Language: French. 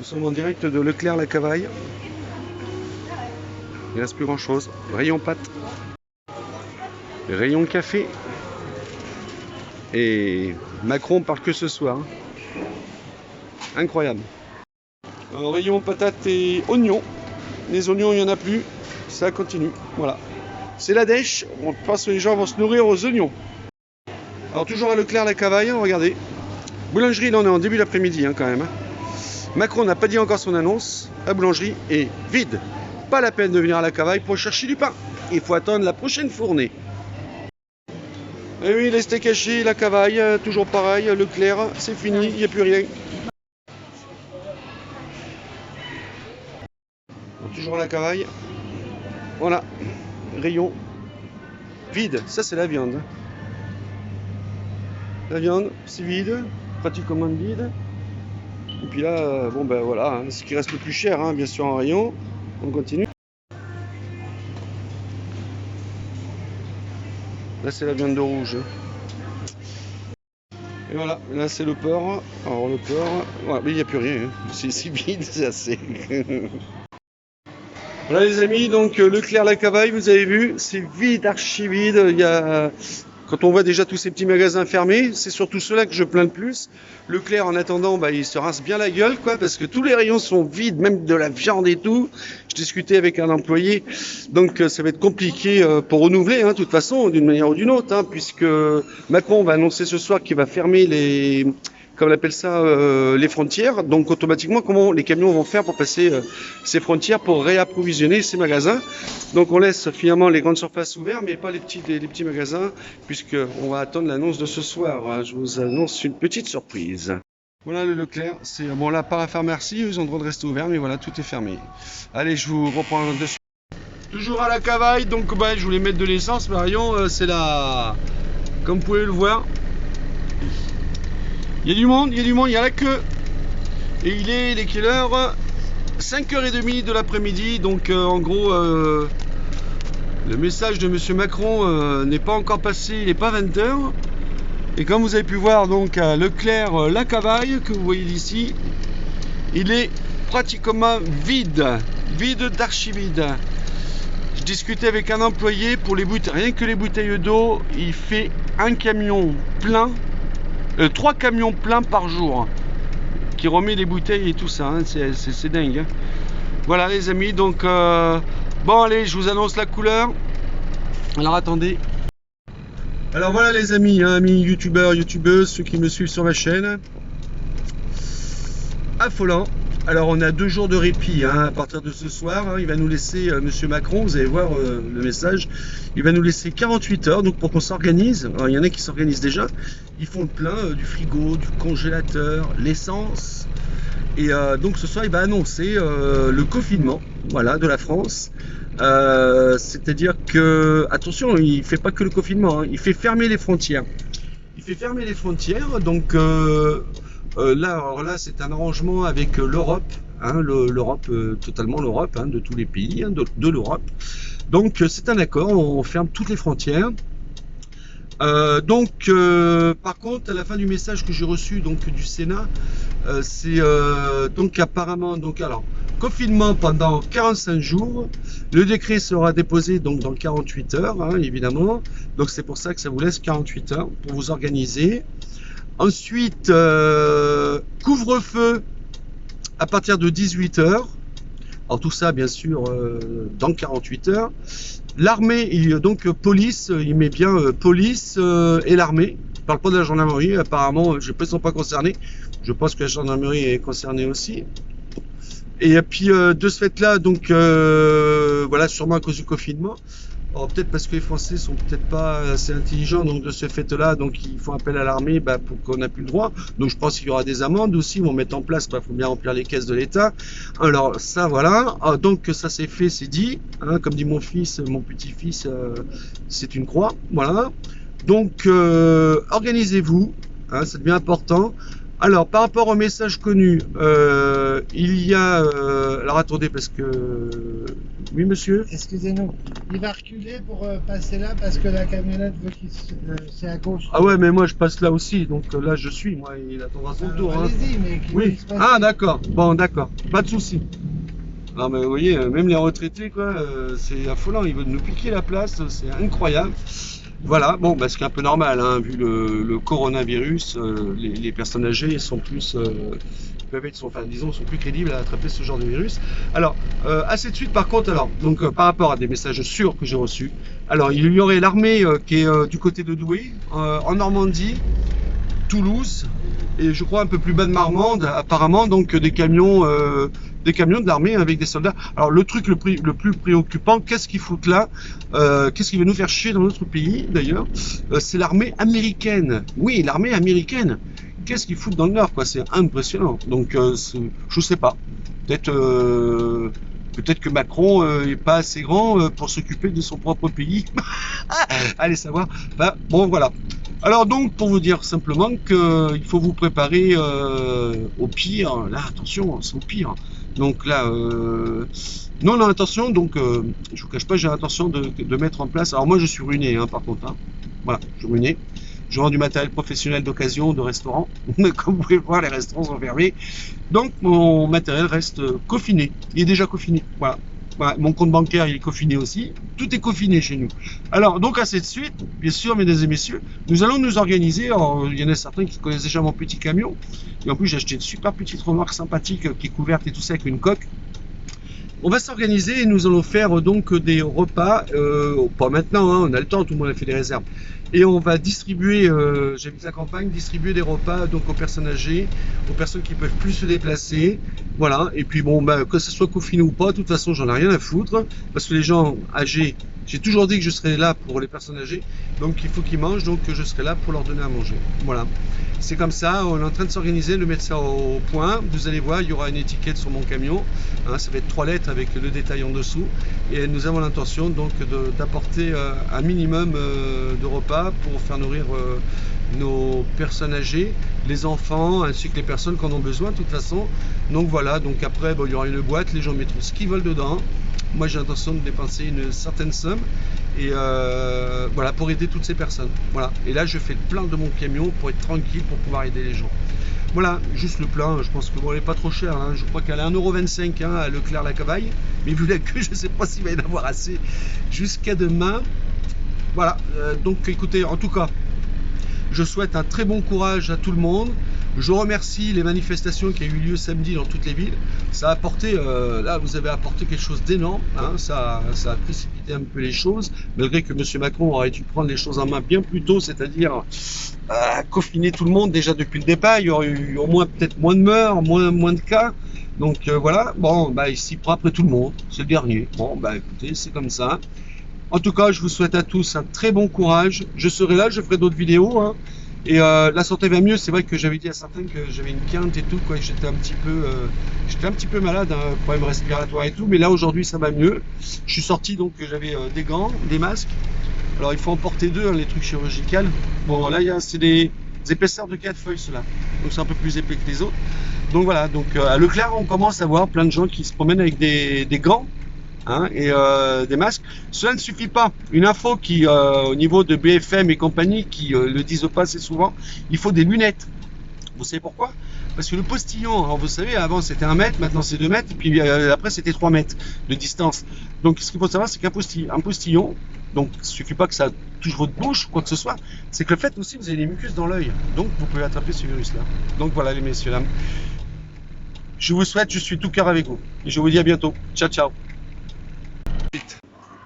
Nous sommes en direct de Leclerc-la-Cavaille. Il ne reste plus grand chose. Rayon pâtes, rayon café. Et Macron parle que ce soir. Incroyable. Un rayon patates et oignons. Les oignons, il n'y en a plus. Ça continue. Voilà. C'est la dèche. On pense que les gens vont se nourrir aux oignons. Alors toujours à Leclerc-la-Cavaille, regardez. Boulangerie, là on est en début d'après-midi quand même. Macron n'a pas dit encore son annonce. La boulangerie est vide. Pas la peine de venir à la Cavaille pour chercher du pain. Il faut attendre la prochaine fournée. Et oui, les steaks hachés, la Cavaille, toujours pareil. Leclerc, c'est fini, il n'y a plus rien. Toujours à la Cavaille. Voilà. Rayon vide. Ça, c'est la viande. La viande, c'est vide. Pratiquement vide. Et puis là, bon ben voilà, ce qui reste le plus cher, bien sûr, en rayon. On continue. Là, c'est la viande de rouge. Et voilà, là, c'est le porc. Alors, le porc, voilà, mais il n'y a plus rien. C'est si vide, c'est assez. Voilà, les amis, donc Leclerc-la-Cavaille, vous avez vu, c'est vide, archi vide. Il y a... Quand on voit déjà tous ces petits magasins fermés, c'est surtout ceux-là que je plains le plus. Leclerc, en attendant, il se rince bien la gueule, parce que tous les rayons sont vides, même de la viande et tout. Je discutais avec un employé, donc ça va être compliqué pour renouveler, de toute façon, d'une manière ou d'une autre, puisque Macron va annoncer ce soir qu'il va fermer les... comme on appelle ça, les frontières. Donc automatiquement, comment les camions vont faire pour passer ces frontières pour réapprovisionner ces magasins. Donc on laisse finalement les grandes surfaces ouvertes, mais pas les petits magasins, puisqu'on va attendre l'annonce de ce soir. Je vous annonce une petite surprise. Voilà le Leclerc, c'est bon là, pas à faire merci, ils ont le droit de rester ouverts, mais voilà, tout est fermé. Allez, je vous reprends de suite. Toujours à la Cavaille, donc je voulais mettre de l'essence, mais rayon, c'est là, comme vous pouvez le voir. Il y a du monde, il y a la queue. Et il est quelle heure? 5h30 de l'après-midi. Donc en gros, le message de monsieur Macron n'est pas encore passé, il n'est pas 20h. Et comme vous avez pu voir donc à Leclerc-la-Cavaille, que vous voyez d'ici, il est pratiquement vide. Vide d'archi-vide. Je discutais avec un employé pour les bouteilles, rien que les bouteilles d'eau, il fait un camion plein. 3 camions pleins par jour qui remet les bouteilles et tout ça, c'est dingue. Voilà les amis, donc bon allez, je vous annonce la couleur. Alors attendez. Alors voilà les amis, amis youtubeurs, youtubeuses, ceux qui me suivent sur ma chaîne. Affolant. Alors on a 2 jours de répit à partir de ce soir. Il va nous laisser, monsieur Macron, vous allez voir le message, il va nous laisser 48 heures donc pour qu'on s'organise. Il y en a qui s'organisent déjà. Ils font le plein du frigo, du congélateur, l'essence. Et donc ce soir il va annoncer le confinement, voilà, de la France. C'est-à-dire que, attention, il ne fait pas que le confinement, il fait fermer les frontières. Il fait fermer les frontières, donc... là, c'est un arrangement avec l'Europe, l'Europe, totalement l'Europe, de tous les pays de l'Europe. Donc, c'est un accord, on ferme toutes les frontières. Par contre, à la fin du message que j'ai reçu donc du Sénat, c'est donc apparemment, alors confinement pendant 45 jours. Le décret sera déposé donc dans 48 heures, évidemment. Donc, c'est pour ça que ça vous laisse 48 heures pour vous organiser. Ensuite, couvre-feu à partir de 18 h. Alors tout ça, bien sûr, dans 48 heures. L'armée, donc police, il met bien police et l'armée. Il ne parle pas de la gendarmerie, apparemment, je ne sont pas concernés. Je pense que la gendarmerie est concernée aussi. Et puis, de ce fait-là, donc, voilà, sûrement à cause du confinement. Alors peut-être parce que les Français sont peut-être pas assez intelligents, donc de ce fait-là, donc ils font appel à l'armée pour qu'on n'a plus le droit. Donc je pense qu'il y aura des amendes aussi, ils vont mettre en place, il faut bien remplir les caisses de l'État. Alors ça voilà, donc ça c'est fait, c'est dit, comme dit mon fils, mon petit-fils, c'est une croix, voilà. Donc organisez-vous, ça devient important. Alors par rapport au message connu, il y a, alors attendez parce que Oui, monsieur. Excusez-nous. Il va reculer pour passer là parce que la camionnette veut qu'il c'est à gauche. Ah ouais, mais moi je passe là aussi, donc là je suis, moi, il attendra son tour. Hein. Allez-y, mais qu'il Oui. puisse passer. Ah d'accord, bon d'accord, pas de souci. Non mais vous voyez, même les retraités, quoi, c'est affolant, ils veulent nous piquer la place, c'est incroyable. Voilà, bon, bah, ce qui est un peu normal, hein, vu le coronavirus, les personnes âgées sont plus, peuvent être, enfin, disons, sont plus crédibles à attraper ce genre de virus. Alors, assez de suite, par contre, alors, donc, par rapport à des messages sûrs que j'ai reçus, alors, il y aurait l'armée qui est du côté de Douai, en Normandie, Toulouse, et je crois un peu plus bas de Marmande, apparemment, donc des camions de l'armée avec des soldats. Alors le truc le plus préoccupant, qu'est-ce qu'ils foutent là, qu'est-ce qui va nous faire chier dans notre pays d'ailleurs, c'est l'armée américaine. Oui, l'armée américaine. Qu'est-ce qu'ils foutent dans le Nord, quoi? C'est impressionnant. Donc je sais pas. Peut-être que Macron est pas assez grand pour s'occuper de son propre pays. Allez savoir. Bah, bon voilà. Alors donc pour vous dire simplement qu'il faut vous préparer au pire. Là attention, c'est au pire. Donc là, non, attention. Donc je vous cache pas, j'ai l'intention de mettre en place. Alors moi je suis ruiné, hein, par contre. Hein. Voilà, je suis ruiné. Je vends du matériel professionnel d'occasion de restaurant. Mais comme vous pouvez le voir, les restaurants sont fermés. Donc mon matériel reste coffiné. Il est déjà coffiné. Voilà. Voilà. Mon compte bancaire il est coffiné aussi. Tout est coffiné chez nous. Alors donc à cette suite, bien sûr, mesdames et messieurs, nous allons nous organiser. Alors, il y en a certains qui connaissent déjà mon petit camion. Et en plus j'ai acheté une super petite remorque sympathique qui est couverte et tout ça avec une coque. On va s'organiser et nous allons faire donc des repas, pas maintenant, hein, on a le temps, tout le monde a fait des réserves. Et on va distribuer, j'habite la campagne, distribuer des repas donc aux personnes âgées, aux personnes qui peuvent plus se déplacer. Voilà, et puis bon, bah, que ce soit confiné ou pas, de toute façon j'en ai rien à foutre, parce que les gens âgés, j'ai toujours dit que je serais là pour les personnes âgées, donc il faut qu'ils mangent, donc je serai là pour leur donner à manger. Voilà. C'est comme ça, on est en train de s'organiser, de mettre ça au point. Vous allez voir, il y aura une étiquette sur mon camion. Hein, ça va être 3 lettres avec le détail en dessous. Et nous avons l'intention donc d'apporter un minimum de repas pour faire nourrir nos personnes âgées, les enfants, ainsi que les personnes qui en ont besoin de toute façon. Donc voilà, donc après bon, il y aura une boîte, les gens mettront ce qu'ils veulent dedans. Moi j'ai l'intention de dépenser une certaine somme et voilà pour aider toutes ces personnes. Voilà. Et là je fais le plein de mon camion pour être tranquille, pour pouvoir aider les gens. Voilà, juste le plein, je pense que bon, elle n'est pas trop chère, hein. Je crois qu'elle est à 1,25 € hein, à Leclerc-la-Cavaille, mais vu la queue, je ne sais pas s'il va y en avoir assez jusqu'à demain. Voilà, donc écoutez, en tout cas, je souhaite un très bon courage à tout le monde. Je remercie les manifestations qui ont eu lieu samedi dans toutes les villes. Ça a apporté, là vous avez apporté quelque chose d'énorme, hein. Ça a précipité un peu les choses, malgré que M. Macron aurait dû prendre les choses en main bien plus tôt, c'est-à-dire confiner tout le monde déjà depuis le départ. Il y aurait eu au moins peut-être moins de morts, moins de cas. Donc voilà, bon, bah, il s'y prend après tout le monde, c'est le dernier. Bon, bah écoutez, c'est comme ça. En tout cas, je vous souhaite à tous un très bon courage. Je serai là, je ferai d'autres vidéos. Hein. Et la santé va mieux. C'est vrai que j'avais dit à certains que j'avais une quinte et tout, quoi. J'étais un petit peu malade, hein, problème respiratoire et tout. Mais là aujourd'hui, ça va mieux. Je suis sorti donc j'avais des gants, des masques. Alors il faut en porter 2, hein, les trucs chirurgicaux. Bon là, c'est des épaisseurs de 4 feuilles ceux-là. Donc c'est un peu plus épais que les autres. Donc voilà. Donc à Leclerc, on commence à voir plein de gens qui se promènent avec des gants. Hein, et des masques. Cela ne suffit pas. Une info qui, au niveau de BFM et compagnie, qui le disent pas assez souvent, il faut des lunettes. Vous savez pourquoi? Parce que le postillon, alors vous savez, avant c'était 1 mètre, maintenant c'est 2 mètres, et puis après c'était 3 mètres de distance. Donc ce qu'il faut savoir, c'est qu'un postillon, donc il ne suffit pas que ça touche votre bouche, quoi que ce soit, c'est que le fait aussi, vous avez des mucus dans l'œil. Donc vous pouvez attraper ce virus-là. Donc voilà les messieurs, dames. Je vous souhaite, je suis tout cœur avec vous. Et je vous dis à bientôt. Ciao, ciao.